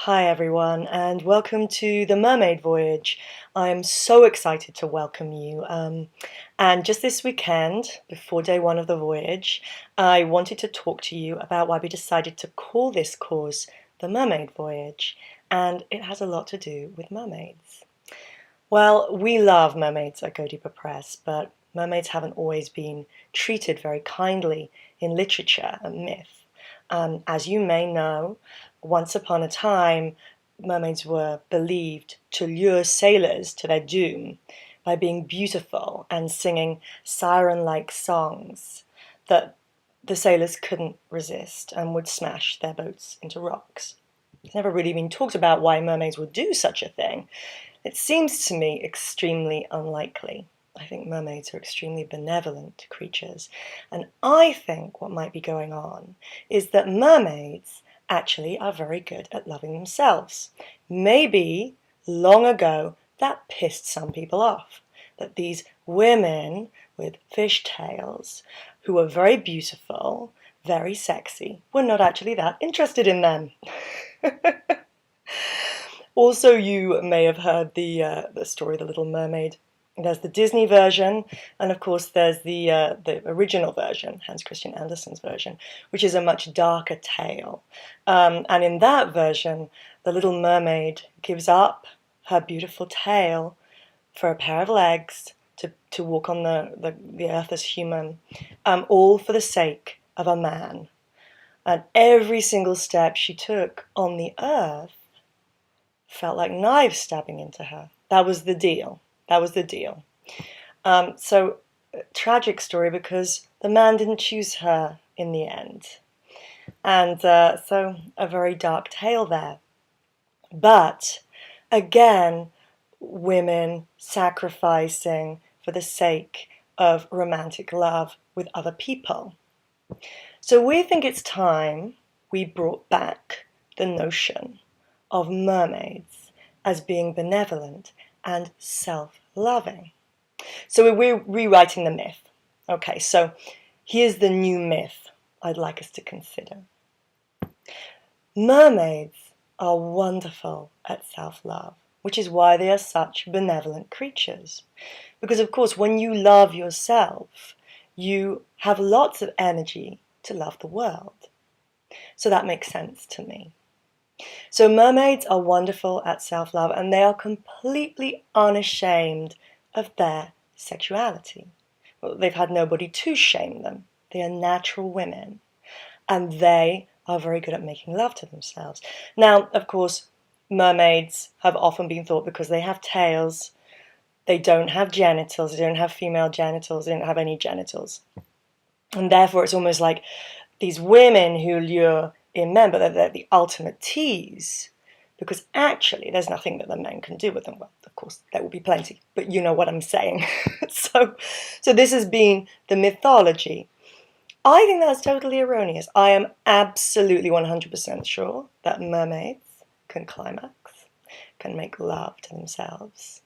Hi everyone, and welcome to the Mermaid Voyage. I'm so excited to welcome you. And just this weekend, before day one of the voyage, I wanted to talk to you about why we decided to call this course the Mermaid Voyage, and it has a lot to do with mermaids. Well, we love mermaids at Go Deeper Press, but mermaids haven't always been treated very kindly in literature and myth. As you may know, once upon a time, mermaids were believed to lure sailors to their doom by being beautiful and singing siren-like songs that the sailors couldn't resist and would smash their boats into rocks. It's never really been talked about why mermaids would do such a thing. It seems to me extremely unlikely. I think mermaids are extremely benevolent creatures, and I think what might be going on is that mermaids actually are very good at loving themselves. Maybe long ago that pissed some people off, that these women with fish tails, who were very beautiful, very sexy, were not actually that interested in them. Also, you may have heard the story, The Little Mermaid. There's the Disney version, and of course there's the original version, Hans Christian Andersen's version, which is a much darker tale. And in that version, the Little Mermaid gives up her beautiful tail for a pair of legs to walk on the earth as human, all for the sake of a man. And every single step she took on the earth felt like knives stabbing into her. That was the deal. That was the deal. So, tragic story because the man didn't choose her in the end. And so, a very dark tale there. But, again, women sacrificing for the sake of romantic love with other people. So we think it's time we brought back the notion of mermaids as being benevolent and self-loving. So we're rewriting the myth. Okay, so here's the new myth I'd like us to consider. Mermaids are wonderful at self-love, which is why they are such benevolent creatures. Because of course, when you love yourself, you have lots of energy to love the world. So that makes sense to me. So mermaids are wonderful at self-love, and they are completely unashamed of their sexuality. Well, they've had nobody to shame them. They are natural women, and they are very good at making love to themselves. Now, of course, mermaids have often been thought because they have tails, they don't have genitals, they don't have female genitals, they don't have any genitals. And therefore, it's almost like these women who lure in men, but they're the ultimate tease, because actually there's nothing that the men can do with them. Well, of course, there will be plenty, but you know what I'm saying. So this has been the mythology. I think that's totally erroneous. I am absolutely 100% sure that mermaids can climax, can make love to themselves.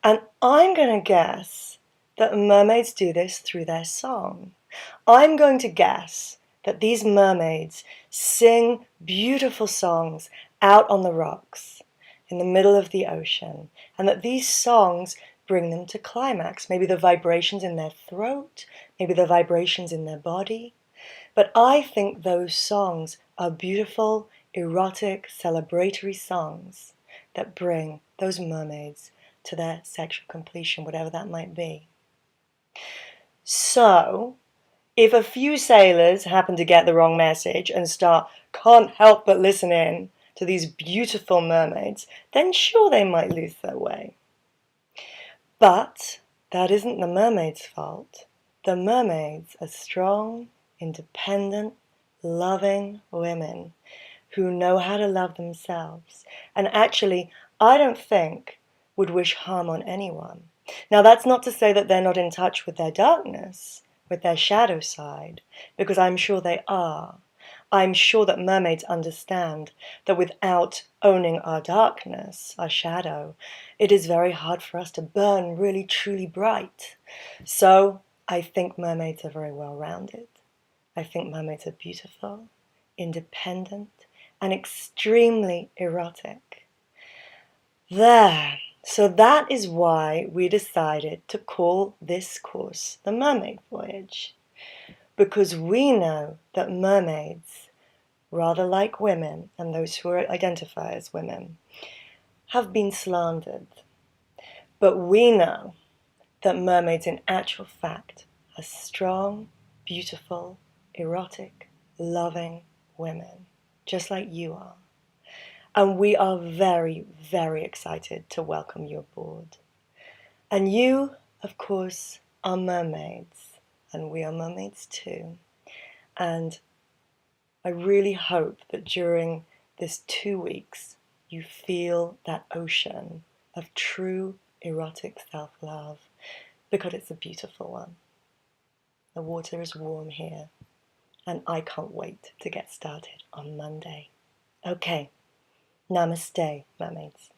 And I'm going to guess that mermaids do this through their song. I'm going to guess that these mermaids sing beautiful songs out on the rocks in the middle of the ocean, and that these songs bring them to climax. Maybe the vibrations in their throat, maybe the vibrations in their body. But I think those songs are beautiful, erotic, celebratory songs that bring those mermaids to their sexual completion, whatever that might be. So, if a few sailors happen to get the wrong message and can't help but listen in to these beautiful mermaids, then sure they might lose their way. But that isn't the mermaids' fault. The mermaids are strong, independent, loving women who know how to love themselves, and actually, I don't think would wish harm on anyone. Now, that's not to say that they're not in touch with their darkness, with their shadow side, because I'm sure they are. I'm sure that mermaids understand that without owning our darkness, our shadow, it is very hard for us to burn really truly bright. So I think mermaids are very well rounded. I think mermaids are beautiful, independent, and extremely erotic. There. So that is why we decided to call this course the Mermaid Voyage. Because we know that mermaids, rather like women and those who identify as women, have been slandered. But we know that mermaids in actual fact are strong, beautiful, erotic, loving women, just like you are. And we are very, very excited to welcome you aboard. And you, of course, are mermaids, and we are mermaids too. And I really hope that during this 2 weeks, you feel that ocean of true erotic self-love, because it's a beautiful one. The water is warm here, and I can't wait to get started on Monday. Okay, namaste, mermaids.